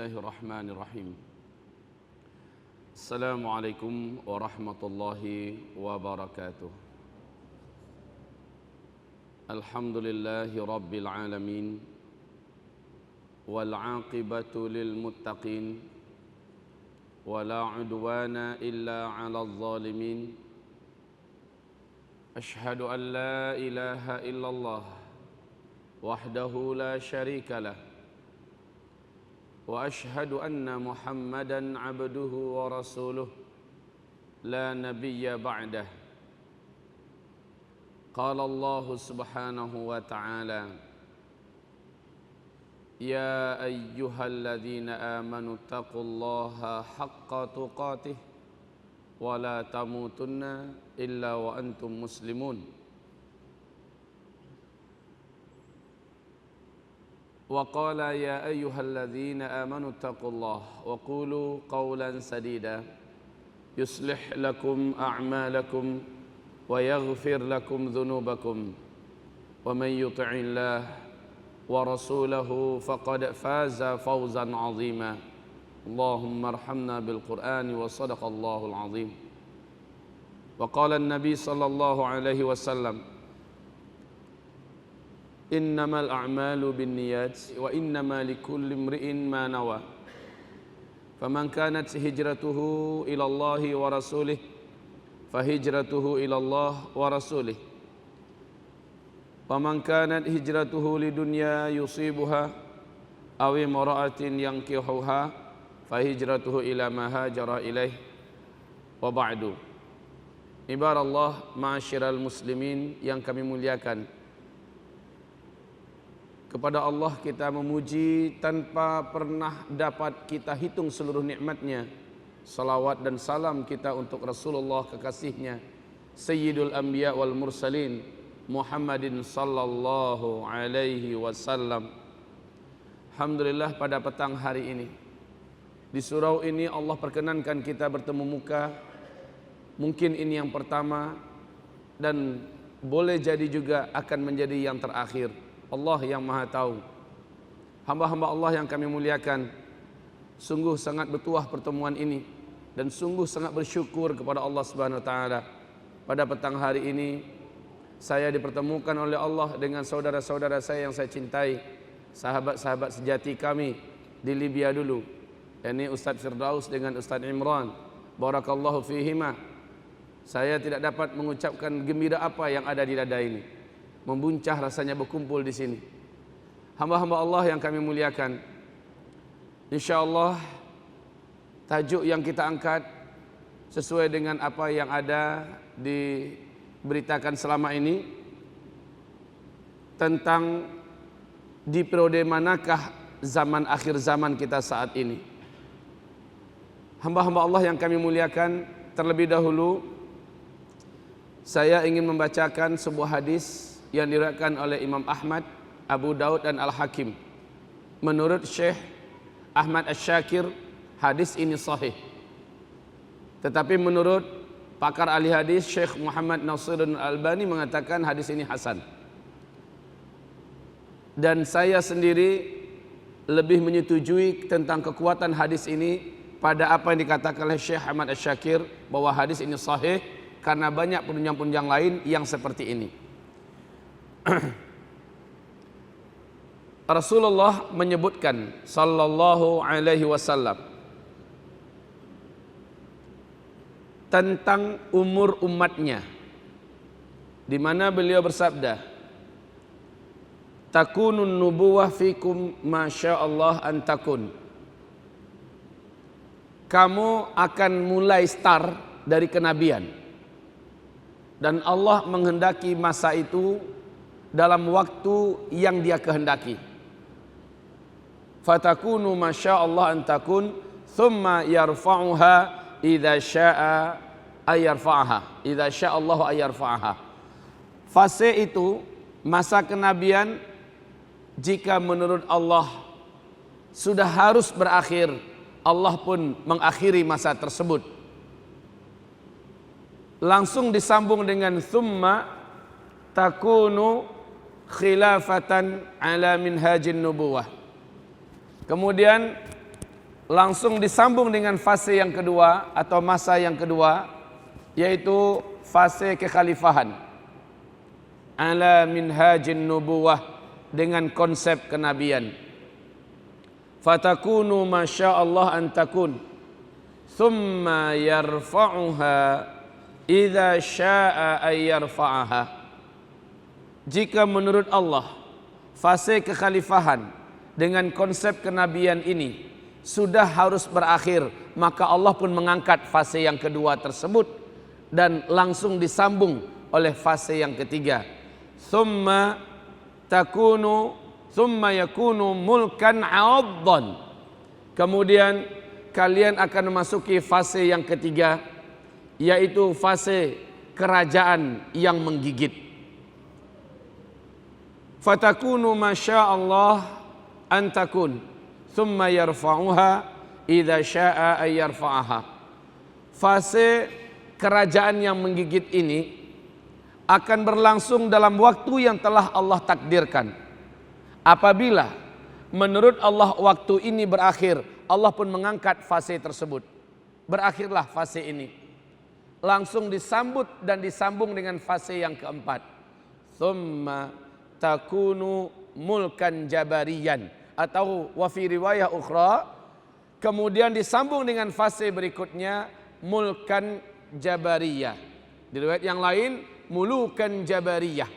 Bismillahirrahmanirrahim. Assalamualaikum warahmatullahi wabarakatuh. Alhamdulillahi rabbil alamin. Wal 'aqibatu lil muttaqin. Wala 'udwana illa 'alal zalimin. Ashhadu an la ilaha illallah wahdahu la syarika lah. وأشهد أن محمدًا عبده ورسوله لا نبي بعده. قال الله سبحانه وتعالى: يا أيها الذين آمنوا اتقوا الله حق تقاته ولا تموتن إلا وأنتم مسلمون. وقال يا أيها الذين آمنوا اتقوا الله وقولوا قولا سديدا يصلح لكم أعمالكم ويغفر لكم ذنوبكم ومن يطع الله ورسوله فقد فاز فوزا عظيما. اللهم ارحمنا بالقرآن وصدق الله العظيم. وقال النبي صلى الله عليه وسلم: innamal a'malu binniyat wa innamal likulli imri'in ma nawa. Faman kanat hijratuhu ila Allahi wa rasulih fahijratuhu ila Allah wa rasulih. Waman kanat hijratuhu lidunya yusibuha aw imra'atin yankihuha fahijratuhu ila ma hajara ilaih. Wa ba'du. Ibarallah, ma'asyiral muslimin yang kami muliakan, kepada Allah kita memuji tanpa pernah dapat kita hitung seluruh nikmatnya. Salawat dan salam kita untuk Rasulullah kekasihnya, Sayyidul Anbiya wal Mursalin, Muhammadin sallallahu alaihi wasallam. Alhamdulillah, pada petang hari ini di surau ini Allah perkenankan kita bertemu muka. Mungkin ini yang pertama dan boleh jadi juga akan menjadi yang terakhir. Allah yang maha tahu. Hamba-hamba Allah yang kami muliakan, sungguh sangat bertuah pertemuan ini dan sungguh sangat bersyukur kepada Allah Subhanahu wa taala. Pada petang hari ini saya dipertemukan oleh Allah dengan saudara-saudara saya yang saya cintai, sahabat-sahabat sejati kami di Libya dulu, yakni Ustaz Firdaus dengan Ustaz Imran. Barakallahu fihima. Saya tidak dapat mengucapkan gembira apa yang ada di dada ini. Membuncah rasanya berkumpul di sini. Hamba-hamba Allah yang kami muliakan, insyaallah tajuk yang kita angkat sesuai dengan apa yang ada diberitakan selama ini tentang di periode manakah zaman akhir zaman kita saat ini. Hamba-hamba Allah yang kami muliakan, terlebih dahulu saya ingin membacakan sebuah hadis yang diriwayatkan oleh Imam Ahmad, Abu Daud dan Al-Hakim. Menurut Syekh Ahmad Asy-Syakir, hadis ini sahih. Tetapi menurut pakar ahli hadis Syekh Muhammad Nasiruddin Al-Albani mengatakan hadis ini hasan. Dan saya sendiri lebih menyetujui tentang kekuatan hadis ini pada apa yang dikatakan oleh Syekh Ahmad Asy-Syakir, bahwa hadis ini sahih karena banyak penunjang-penunjang lain yang seperti ini. Rasulullah menyebutkan sallallahu alaihi wasallam tentang umur umatnya, di mana beliau bersabda, takunun nubuwah fikum masyaallah an takun. Kamu akan mulai start dari kenabian dan Allah menghendaki masa itu dalam waktu yang Dia kehendaki. Fatakunu masyaallah an takun thumma yarfa'uha idza syaa'a ayarfa'aha. Idza sya'allahu ayarfa'aha. Fase itu, masa kenabian, jika menurut Allah sudah harus berakhir, Allah pun mengakhiri masa tersebut. Langsung disambung dengan thumma takunu khilafatan ala minhajin nubuwah. Kemudian langsung disambung dengan fase yang kedua atau masa yang kedua, yaitu fase kekhalifahan ala minhajin nubuwah, dengan konsep kenabian. Fatakunu masyaallah an takun thumma yarfa'uha idza syaa ay yarfa'aha. Jika menurut Allah fase kekhalifahan dengan konsep kenabian ini sudah harus berakhir, maka Allah pun mengangkat fase yang kedua tersebut dan langsung disambung oleh fase yang ketiga. Thumma yakunu mulkan 'addan. Kemudian kalian akan memasuki fase yang ketiga, yaitu fase kerajaan yang menggigit. Fatakunu masyaallah an takun thumma yarfa'uha idza syaa ay yarfa'aha. Fase kerajaan yang menggigit ini akan berlangsung dalam waktu yang telah Allah takdirkan. Apabila menurut Allah waktu ini berakhir, Allah pun mengangkat fase tersebut. Berakhirlah fase ini. Langsung disambut dan disambung dengan fase yang keempat. Thumma takunu mulkan jabariyan, atau wa fi riwayah ukhra, kemudian disambung dengan fase berikutnya mulkan jabariyah. Di riwayat yang lain mulukan jabariyah.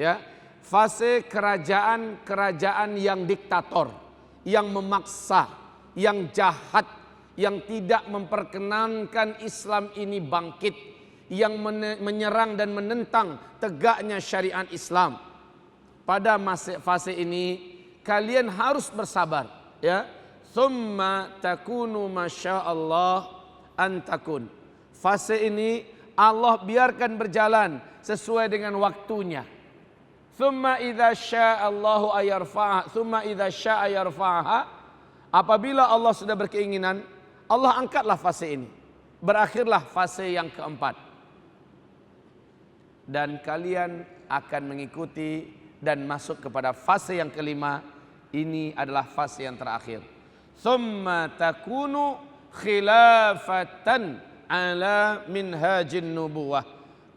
Ya, fase kerajaan yang diktator, yang memaksa, yang jahat, yang tidak memperkenankan Islam ini bangkit, yang menyerang dan menentang tegaknya syariat Islam. Pada fase ini kalian harus bersabar, ya. Thumma takunu masyaallah an takun. Fase ini Allah biarkan berjalan sesuai dengan waktunya. Thumma idza sya'allahu ayarfa'ha, thumma idza syaa yarfa'ha. Apabila Allah sudah berkeinginan, Allah angkatlah fase ini. Berakhirlah fase yang keempat. Dan kalian akan mengikuti dan masuk kepada fase yang kelima. Ini adalah fase yang terakhir. Thumma takunu khilafatan ala minhajin nubuwah.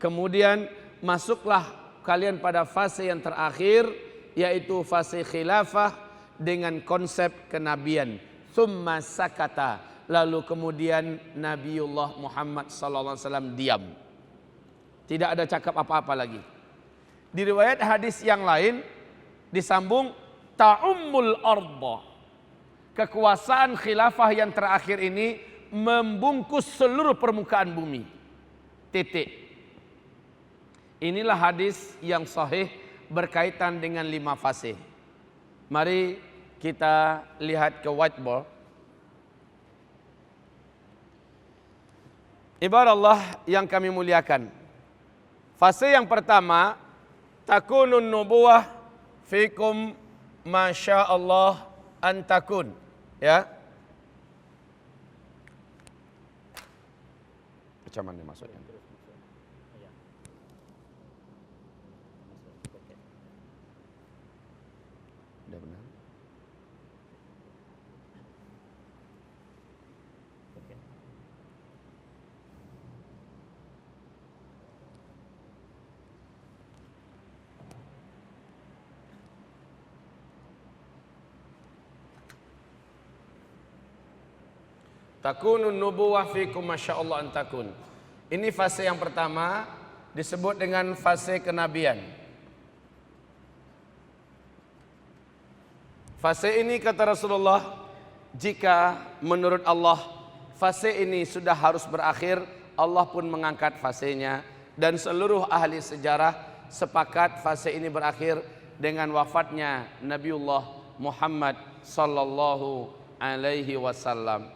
Kemudian masuklah kalian pada fase yang terakhir, yaitu fase khilafah dengan konsep kenabian. Thumma sakata. Lalu kemudian Nabiullah Muhammad SAW diam. Tidak ada cakap apa-apa lagi. Di riwayat hadis yang lain disambung ta'ummul arda. Kekuasaan khilafah yang terakhir ini membungkus seluruh permukaan bumi. Titik. Inilah hadis yang sahih berkaitan dengan 5 fase. Mari kita lihat ke whiteboard. Ibarat Allah yang kami muliakan. Fase yang pertama, takunun nubuwah fikum masyaallah an takun, ya. Macam mana maksudnya? Sudah benar? Takunun nubuwah fikum masyaallah an takun. Ini fase yang pertama, disebut dengan fase kenabian. Fase ini kata Rasulullah, jika menurut Allah fase ini sudah harus berakhir, Allah pun mengangkat fasenya. Dan seluruh ahli sejarah sepakat fase ini berakhir dengan wafatnya Nabiullah Muhammad sallallahu alaihi wasallam.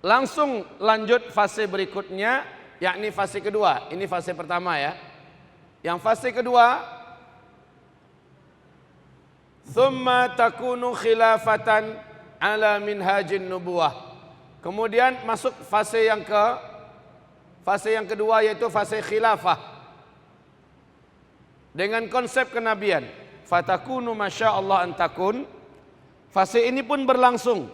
Langsung lanjut fase berikutnya, yakni fase kedua. Ini fase pertama, ya. Yang fase kedua, thumma takunu khilafatan ala minhajin nubuwah. Kemudian masuk fase yang kedua, yaitu fase khilafah dengan konsep kenabian. Fatakunu masyaallah an takun Fase ini pun berlangsung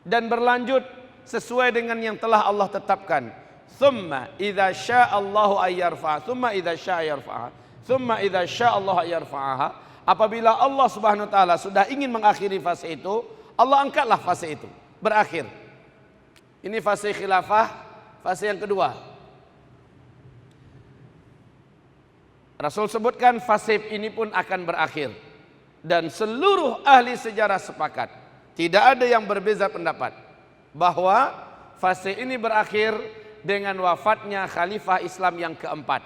dan berlanjut sesuai dengan yang telah Allah tetapkan. Thumma idza syaa Allahu ayyarfa, thumma idza syaa yarfa, thumma idza syaa Allah ayyarfa'aha. Apabila Allah Subhanahu wa taala sudah ingin mengakhiri fase itu, Allah angkatlah fase itu, berakhir. Ini fase khilafah, fase yang kedua. Rasul sebutkan fase ini pun akan berakhir. Dan seluruh ahli sejarah sepakat, tidak ada yang berbeza pendapat, bahwa fase ini berakhir dengan wafatnya khalifah Islam yang keempat,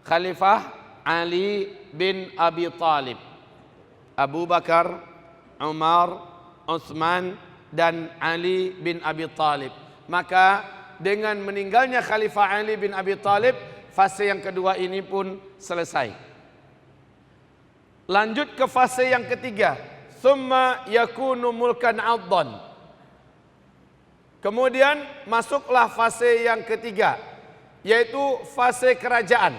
Khalifah Ali bin Abi Thalib. Abu Bakar, Umar, Utsman dan Ali bin Abi Thalib. Maka dengan meninggalnya Khalifah Ali bin Abi Thalib, fase yang kedua ini pun selesai. Lanjut ke fase yang ketiga, thumma yakunu mulkan 'addan. Kemudian masuklah fase yang ketiga, yaitu fase kerajaan.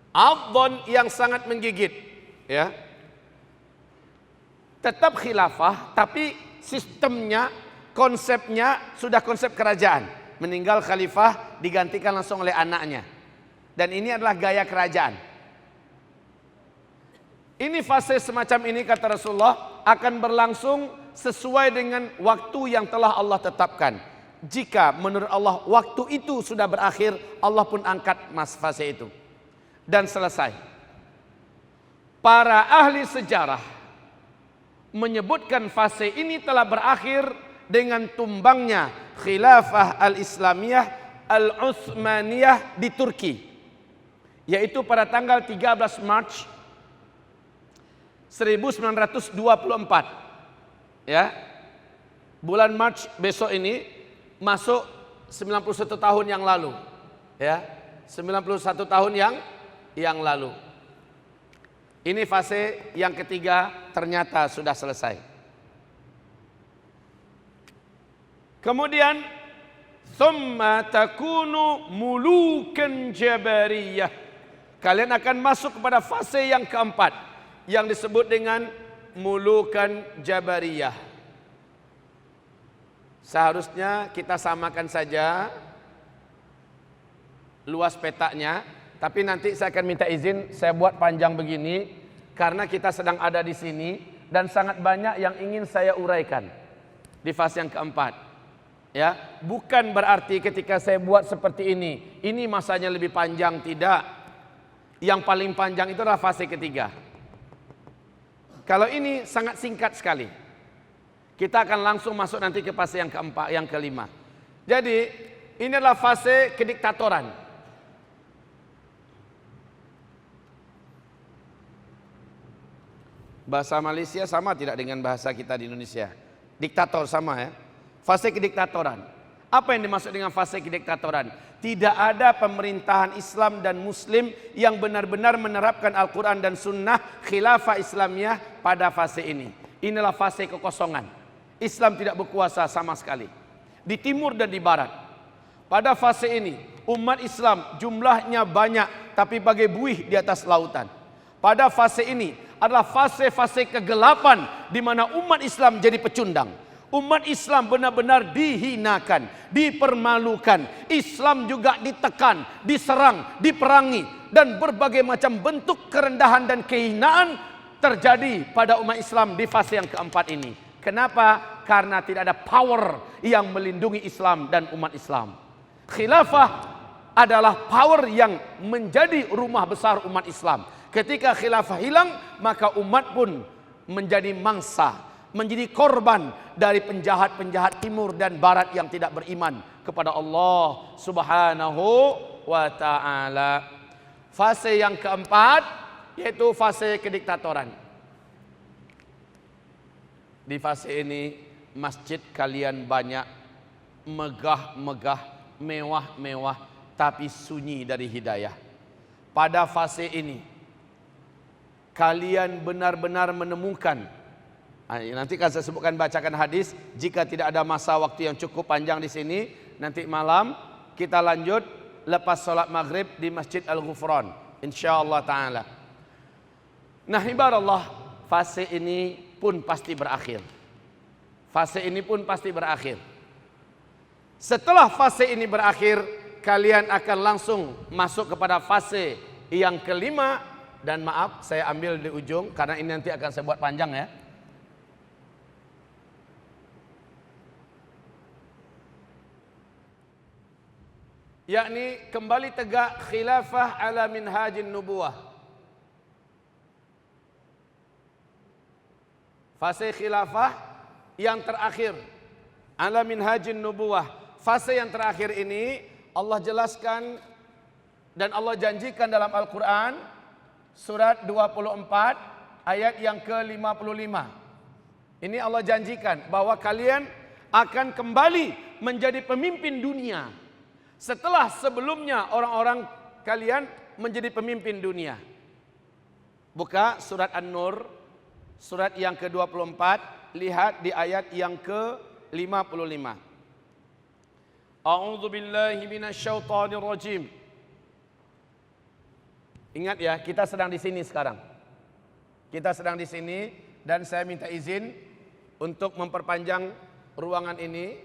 'Addan yang sangat menggigit, ya. Tetap khilafah, tapi sistemnya, konsepnya sudah konsep kerajaan. Meninggal khalifah digantikan langsung oleh anaknya. Dan ini adalah gaya kerajaan. Ini fase semacam ini, kata Rasulullah, akan berlangsung sesuai dengan waktu yang telah Allah tetapkan. Jika menurut Allah waktu itu sudah berakhir, Allah pun angkat fase itu. Dan selesai. Para ahli sejarah menyebutkan fase ini telah berakhir dengan tumbangnya khilafah al-Islamiyah al-Utsmaniyah di Turki, yaitu pada tanggal 13 Maret 1924. Ya. Bulan Maret besok ini masuk 91 tahun yang lalu. Ya. 91 tahun yang lalu. Ini fase yang ketiga ternyata sudah selesai. Kemudian thumma takunu mulukan jabariyah. Kalian akan masuk kepada fase yang keempat yang disebut dengan mulukan jabariyah. Seharusnya kita samakan saja luas petaknya, tapi nanti saya akan minta izin saya buat panjang begini karena kita sedang ada di sini dan sangat banyak yang ingin saya uraikan di fase yang keempat. Ya, bukan berarti ketika saya buat seperti ini masanya lebih panjang, tidak. Yang paling panjang itu adalah fase ketiga. Kalau ini sangat singkat sekali. Kita akan langsung masuk nanti ke fase yang keempat, yang kelima. Jadi, ini adalah fase kediktatoran. Bahasa Malaysia sama tidak dengan bahasa kita di Indonesia? Diktator sama, ya. Fase kediktatoran. Apa yang dimaksud dengan fase kediktatoran? Tidak ada pemerintahan Islam dan Muslim yang benar-benar menerapkan Al-Quran dan Sunnah khilafah Islamiyah pada fase ini. Inilah fase kekosongan. Islam tidak berkuasa sama sekali. Di timur dan di barat. Pada fase ini, umat Islam jumlahnya banyak, tapi bagai buih di atas lautan. Pada fase ini adalah fase-fase kegelapan di mana umat Islam jadi pecundang. Umat Islam benar-benar dihinakan, dipermalukan. Islam juga ditekan, diserang, diperangi. Dan berbagai macam bentuk kerendahan dan kehinaan terjadi pada umat Islam di fase yang keempat ini. Kenapa? Karena tidak ada power yang melindungi Islam dan umat Islam. Khilafah adalah power yang menjadi rumah besar umat Islam. Ketika khilafah hilang, maka umat pun menjadi mangsa, menjadi korban dari penjahat-penjahat timur dan barat yang tidak beriman kepada Allah Subhanahu wa ta'ala. Fase yang keempat yaitu fase kediktatoran. Di fase ini masjid kalian banyak, megah-megah, mewah-mewah, tapi sunyi dari hidayah. Pada fase ini kalian benar-benar menemukan, nanti kan saya sebutkan, bacakan hadis. Jika tidak ada masa waktu yang cukup panjang di sini, nanti malam kita lanjut lepas solat maghrib di Masjid Al-Ghufran, insyaallah ta'ala. Nah, ibarat Allah, fase ini pun pasti berakhir. Fase ini pun pasti berakhir. Setelah fase ini berakhir, kalian akan langsung masuk kepada fase yang kelima. Dan maaf, saya ambil di ujung karena ini nanti akan saya buat panjang ya. Yakni kembali tegak khilafah ala minhajin nubuwah. Fase khilafah yang terakhir ala minhajin nubuwah. Fase yang terakhir ini Allah jelaskan dan Allah janjikan dalam Al-Quran surat 24 ayat yang ke-55. Ini Allah janjikan bahwa kalian akan kembali menjadi pemimpin dunia setelah sebelumnya orang-orang kalian menjadi pemimpin dunia. Buka surat An-Nur surat yang ke-24, lihat di ayat yang ke-55. A'udzu billahi minasyaitonir rajim. Ingat ya, kita sedang di sini sekarang. Kita sedang di sini dan saya minta izin untuk memperpanjang ruangan ini.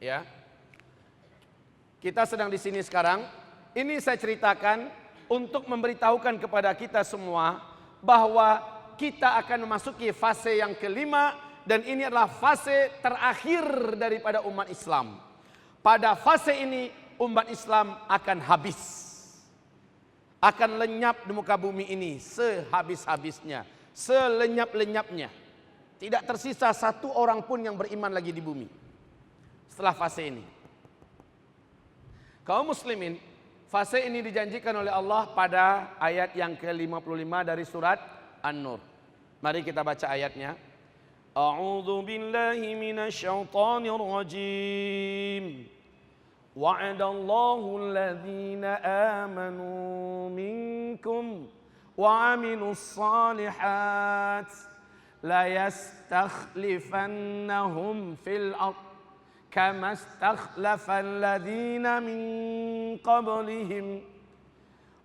Ya. Kita sedang di sini sekarang. Ini saya ceritakan untuk memberitahukan kepada kita semua bahwa kita akan memasuki fase yang kelima dan ini adalah fase terakhir daripada umat Islam. Pada fase ini umat Islam akan habis. Akan lenyap di muka bumi ini sehabis-habisnya, selenyap-lenyapnya. Tidak tersisa satu orang pun yang beriman lagi di bumi setelah fase ini. Kaum muslimin, fase ini dijanjikan oleh Allah pada ayat yang ke-55 dari surat An-Nur. Mari kita baca ayatnya. A'udzu billahi minasyaitonir rajim. Wa'adallahu alladhina amanu minkum wa 'amilus shalihat la yastakhlifannahum fil ardh kama istakhlafal ladzina min qablihim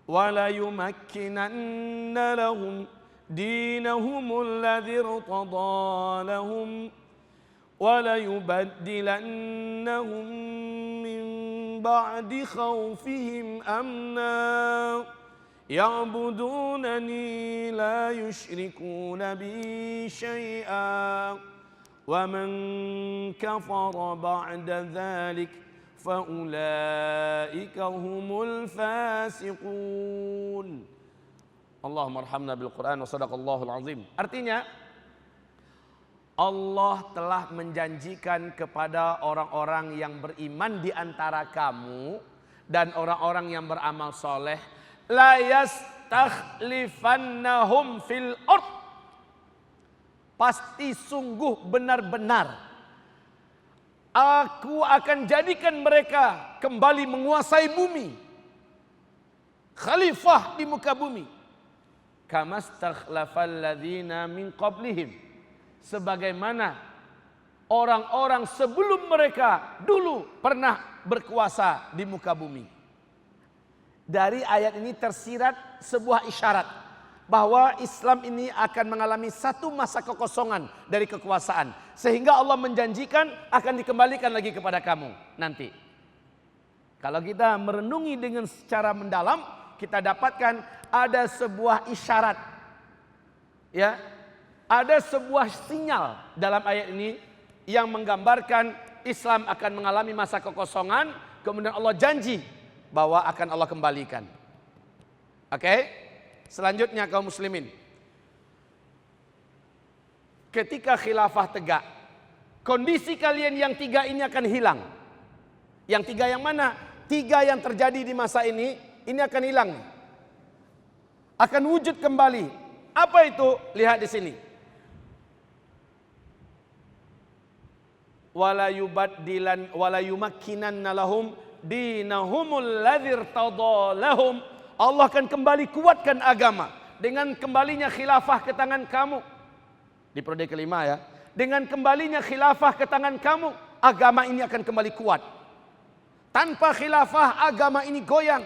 wa la yumakkinanna lahum dinahumul ladzi irtada lahum wa la yubaddilannahum min ba'di khawfihim amna ya'budunani la yushrikuna bi syai'a wa man kafara ba'da dzalik fa ulaika humul fasiqun. Allahumma arhamna bil Quran wa sadaqallahul azim. Artinya Allah telah menjanjikan kepada orang-orang yang beriman di antara kamu dan orang-orang yang beramal soleh, la yastakhlifannahum fil ardh, pasti sungguh benar-benar aku akan jadikan mereka kembali menguasai bumi, khalifah di muka bumi. Kama istakhlafal ladzina min qablihim, sebagaimana orang-orang sebelum mereka dulu pernah berkuasa di muka bumi. Dari ayat ini tersirat sebuah isyarat bahwa Islam ini akan mengalami satu masa kekosongan dari kekuasaan, sehingga Allah menjanjikan akan dikembalikan lagi kepada kamu nanti. Kalau kita merenungi dengan secara mendalam, kita dapatkan ada sebuah isyarat, ya, ada sebuah sinyal dalam ayat ini yang menggambarkan Islam akan mengalami masa kekosongan, kemudian Allah janji bahwa akan Allah kembalikan. Oke? Selanjutnya kaum muslimin, ketika khilafah tegak, kondisi kalian yang tiga ini akan hilang. Yang tiga yang mana? Tiga yang terjadi di masa ini akan hilang. Akan wujud kembali. Apa itu? Lihat di sini. Wala yubaddilan wala yumakkinanna lahum dinahumul ladzi irtada lahum. Allah akan kembali kuatkan agama dengan kembalinya khilafah ke tangan kamu. Di periode kelima ya. Dengan kembalinya khilafah ke tangan kamu, agama ini akan kembali kuat. Tanpa khilafah agama ini goyang.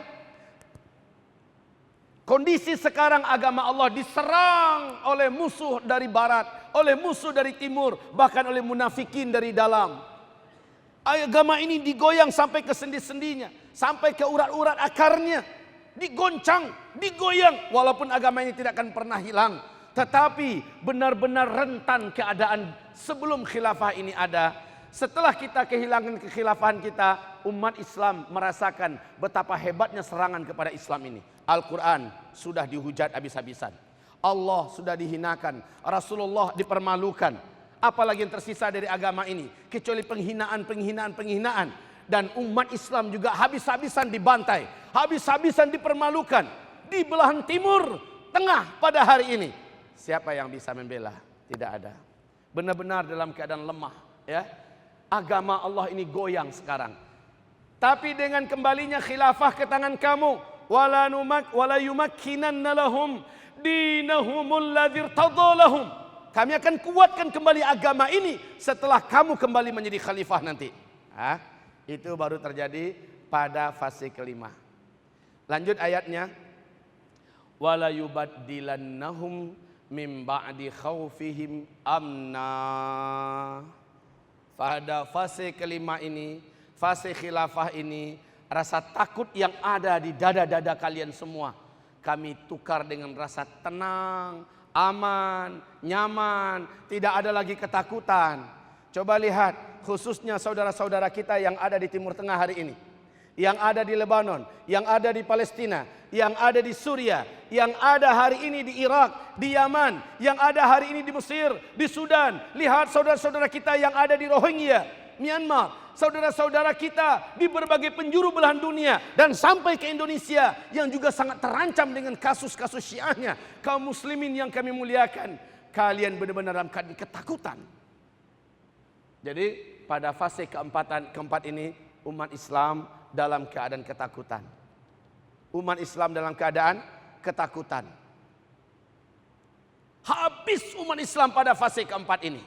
Kondisi sekarang agama Allah diserang oleh musuh dari barat, oleh musuh dari timur, bahkan oleh munafikin dari dalam. Agama ini digoyang sampai ke sendi-sendinya, sampai ke urat-urat akarnya, digoncang, digoyang. Walaupun agama ini tidak akan pernah hilang, tetapi benar-benar rentan keadaan sebelum khilafah ini ada. Setelah kita kehilangan kekhilafahan kita, umat Islam merasakan betapa hebatnya serangan kepada Islam ini. Al-Quran sudah dihujat habis-habisan. Allah sudah dihinakan. Rasulullah dipermalukan. Apalagi yang tersisa dari agama ini kecuali penghinaan. Dan umat Islam juga habis-habisan dibantai, habis-habisan dipermalukan di belahan timur tengah pada hari ini. Siapa yang bisa membela? Tidak ada. Benar-benar dalam keadaan lemah, ya. Agama Allah ini goyang sekarang. Tapi dengan kembalinya khilafah ke tangan kamu, wala yumakkinanna lahum dinahumul ladzi irtadha lahum. Kami akan kuatkan kembali agama ini setelah kamu kembali menjadi khalifah nanti. Itu baru terjadi pada fase kelima. Lanjut ayatnya. Wala yubaddilannahum min ba'di khaufihim amna. Pada fase kelima ini, fase khilafah ini, rasa takut yang ada di dada-dada kalian semua kami tukar dengan rasa tenang, aman, nyaman, tidak ada lagi ketakutan. Coba lihat khususnya saudara-saudara kita yang ada di Timur Tengah hari ini, yang ada di Lebanon, yang ada di Palestina, yang ada di Suriah, yang ada hari ini di Irak, di Yaman, yang ada hari ini di Mesir, di Sudan. Lihat saudara-saudara kita yang ada di Rohingya, Myanmar, saudara-saudara kita di berbagai penjuru belahan dunia, dan sampai ke Indonesia yang juga sangat terancam dengan kasus-kasus syiahnya. Kaum muslimin yang kami muliakan, kalian benar-benar dalam keadaan ketakutan. Jadi pada fase keempat ini umat Islam dalam keadaan ketakutan. Umat Islam dalam keadaan ketakutan. Habis umat Islam pada fase keempat ini.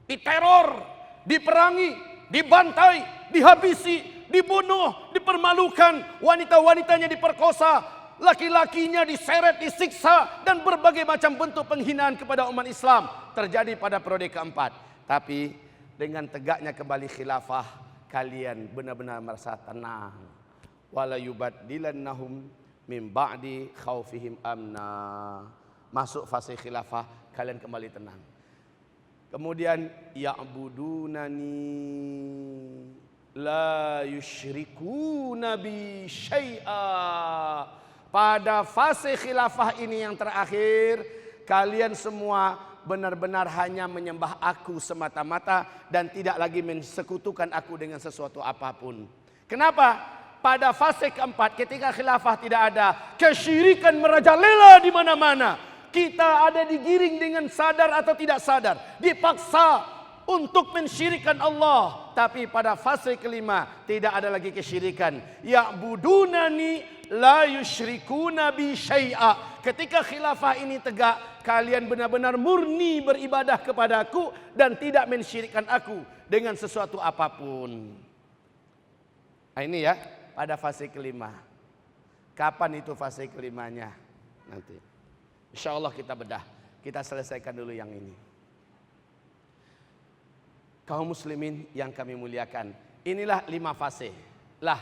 Diteror, diperangi, dibantai, dihabisi, dibunuh, dipermalukan, wanita-wanitanya diperkosa, laki-lakinya diseret, disiksa, dan berbagai macam bentuk penghinaan kepada umat Islam terjadi pada periode keempat. Tapi dengan tegaknya kembali khilafah, kalian benar-benar merasa tenang. Wala yubaddilannahum min ba'di khaufihim amna. Masuk fase khilafah, kalian kembali tenang. Kemudian ya'budunani la yusyrikuna bi syai'a. Pada fase khilafah ini yang terakhir, kalian semua benar-benar hanya menyembah aku semata-mata dan tidak lagi mensekutukan aku dengan sesuatu apapun. Kenapa? Pada fase keempat ketika khilafah tidak ada, kesyirikan merajalela di mana-mana. Kita ada digiring dengan sadar atau tidak sadar, dipaksa untuk mensyirikan Allah. Tapi pada fase kelima tidak ada lagi kesyirikan. Ya'budunani la yusyrikuna bi syai'a. Ketika khilafah ini tegak, kalian benar-benar murni beribadah kepadaku dan tidak mensyirikkan aku dengan sesuatu apapun. Nah, ini ya pada fase kelima. Kapan itu fase kelimanya? Nanti insya Allah kita bedah. Kita selesaikan dulu yang ini. Kaum muslimin yang kami muliakan, inilah 5 fase. Lah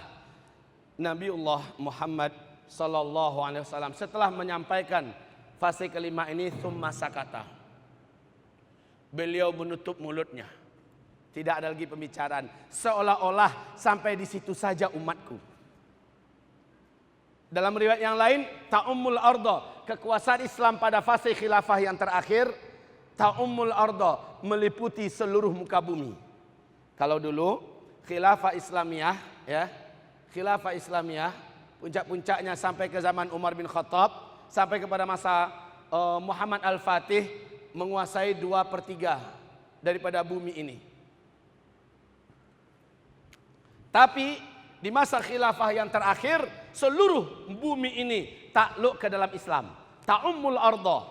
Nabiullah Muhammad sallallahu alaihi wasallam setelah menyampaikan fase kelima ini, tsumma sakata. Beliau menutup mulutnya. Tidak ada lagi pembicaraan, seolah-olah sampai di situ saja umatku. Dalam riwayat yang lain, ta'ummul arda, kekuasaan Islam pada fase khilafah yang terakhir, ta'ummul arda, meliputi seluruh muka bumi. Kalau dulu khilafah Islamiyah, ya, khilafah Islamiyah puncak-puncaknya sampai ke zaman Umar bin Khattab, sampai kepada masa Muhammad Al-Fatih, menguasai 2/3 daripada bumi ini. Tapi di masa khilafah yang terakhir, seluruh bumi ini takluk ke dalam Islam. Ta'ummul arda,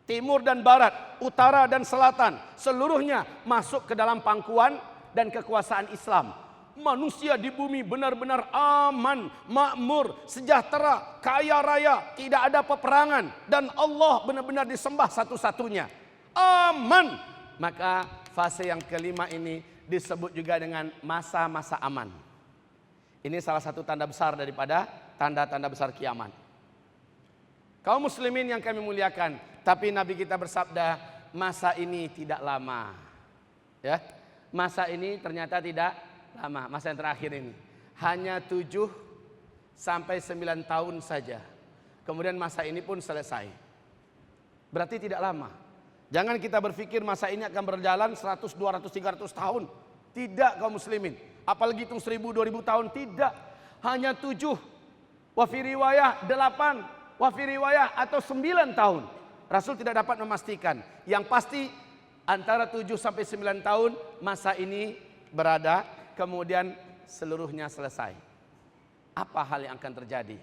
timur dan barat, utara dan selatan, seluruhnya masuk ke dalam pangkuan dan kekuasaan Islam. Manusia di bumi benar-benar aman, makmur, sejahtera, kaya raya, tidak ada peperangan. Dan Allah benar-benar disembah satu-satunya. Aman. Maka fase yang kelima ini disebut juga dengan masa-masa aman. Ini salah satu tanda besar daripada tanda-tanda besar kiamat. Kaum muslimin yang kami muliakan, tapi Nabi kita bersabda, masa ini tidak lama. Ya, masa ini ternyata tidak lama, masa yang terakhir ini hanya 7 sampai 9 tahun saja. Kemudian masa ini pun selesai. Berarti tidak lama. Jangan kita berpikir masa ini akan berjalan 100, 200, 300 tahun. Tidak kaum muslimin. Apalagi hitung 1000, 2000 tahun. Tidak. Hanya 7. Wa fi riwayah 8. Wa fi riwayah atau 9 tahun. Rasul tidak dapat memastikan. Yang pasti antara 7 sampai 9 tahun masa ini berada. Kemudian seluruhnya selesai. Apa hal yang akan terjadi?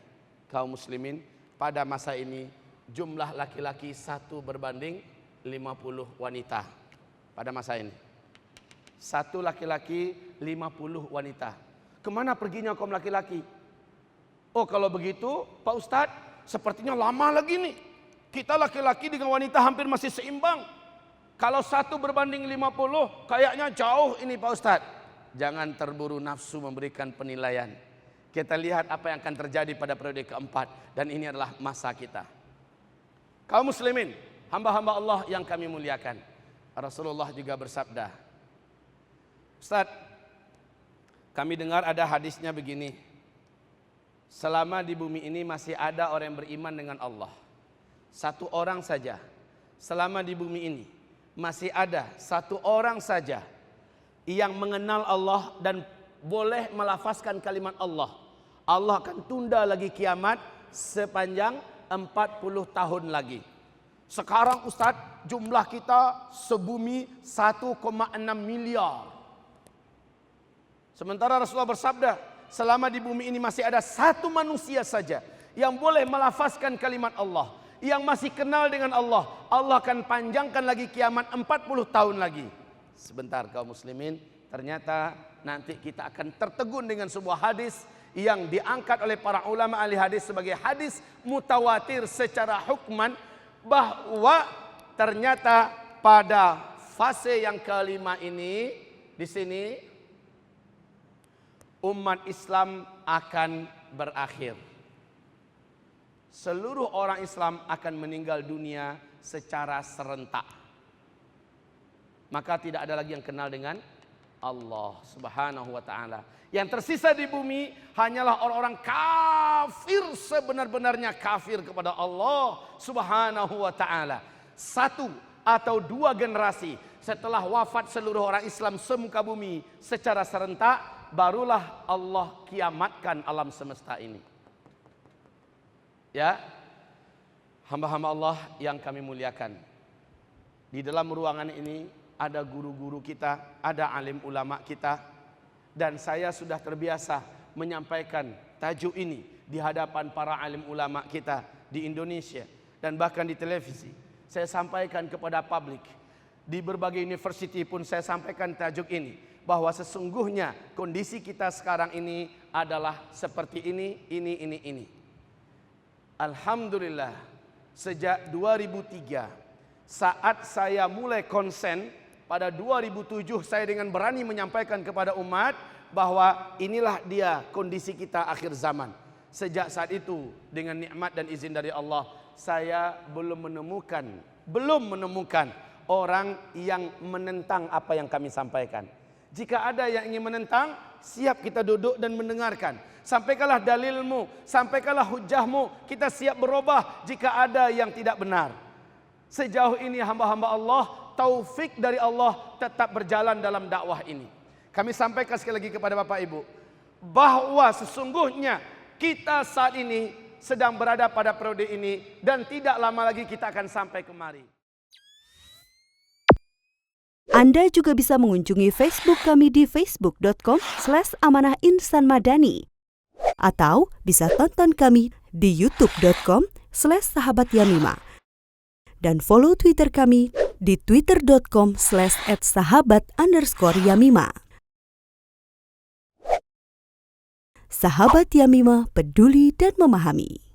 Kaum muslimin, pada masa ini jumlah laki-laki 1 berbanding 50 wanita. Pada masa ini 1 laki-laki 50 wanita. Kemana perginya kaum laki-laki? Oh, kalau begitu Pak Ustadz, sepertinya lama lagi nih. Kita laki-laki dengan wanita hampir masih seimbang. Kalau 1 berbanding 50, kayaknya jauh ini Pak Ustadz. Jangan terburu nafsu memberikan penilaian. Kita lihat apa yang akan terjadi pada periode keempat. Dan ini adalah masa kita. Kaum muslimin, hamba-hamba Allah yang kami muliakan. Rasulullah juga bersabda, Ustaz, kami dengar ada hadisnya begini. Selama di bumi ini masih ada orang yang beriman dengan Allah. 1 orang saja. Selama di bumi ini masih ada 1 orang saja yang mengenal Allah dan boleh melafazkan kalimat Allah. Allah akan tunda lagi kiamat sepanjang 40 tahun lagi. Sekarang Ustadz, jumlah kita sebumi 1,6 miliar. Sementara Rasulullah bersabda, selama di bumi ini masih ada 1 manusia saja yang boleh melafazkan kalimat Allah, yang masih kenal dengan Allah. Allah akan panjangkan lagi kiamat 40 tahun lagi. Sebentar kaum muslimin, ternyata nanti kita akan tertegun dengan sebuah hadis yang diangkat oleh para ulama ahli hadis sebagai hadis mutawatir secara hukman, bahwa ternyata pada fase yang kelima ini di sini umat Islam akan berakhir. Seluruh orang Islam akan meninggal dunia secara serentak. Maka tidak ada lagi yang kenal dengan Allah Subhanahu wa taala. Yang tersisa di bumi hanyalah orang-orang kafir, sebenar-benarnya kafir kepada Allah Subhanahu wa taala. 1 atau 2 generasi setelah wafat seluruh orang Islam semuka bumi secara serentak, barulah Allah kiamatkan alam semesta ini. Ya, hamba-hamba Allah yang kami muliakan. Di dalam ruangan ini ada guru-guru kita, ada alim ulama kita. Dan saya sudah terbiasa menyampaikan tajuk ini di hadapan para alim ulama kita di Indonesia dan bahkan di televisi. Saya sampaikan kepada publik. Di berbagai university pun saya sampaikan tajuk ini. Bahwa sesungguhnya kondisi kita sekarang ini adalah seperti ini. Alhamdulillah, sejak 2003 saat saya mulai konsen, pada 2007 saya dengan berani menyampaikan kepada umat bahwa inilah dia kondisi kita akhir zaman. Sejak saat itu dengan nikmat dan izin dari Allah, saya belum menemukan orang yang menentang apa yang kami sampaikan. Jika ada yang ingin menentang, siap kita duduk dan mendengarkan. Sampaikanlah dalilmu, sampaikanlah hujahmu, kita siap berubah jika ada yang tidak benar. Sejauh ini hamba-hamba Allah, taufik dari Allah tetap berjalan dalam dakwah ini. Kami sampaikan sekali lagi kepada Bapak Ibu bahwa sesungguhnya kita saat ini sedang berada pada periode ini dan tidak lama lagi kita akan sampai kemari. Anda juga bisa mengunjungi Facebook kami di facebook.com/amanahinsanmadani atau bisa tonton kami di youtube.com/sahabatyamima dan follow Twitter kami di twitter.com/@sahabat_yamima. Sahabat Yamimah peduli dan memahami.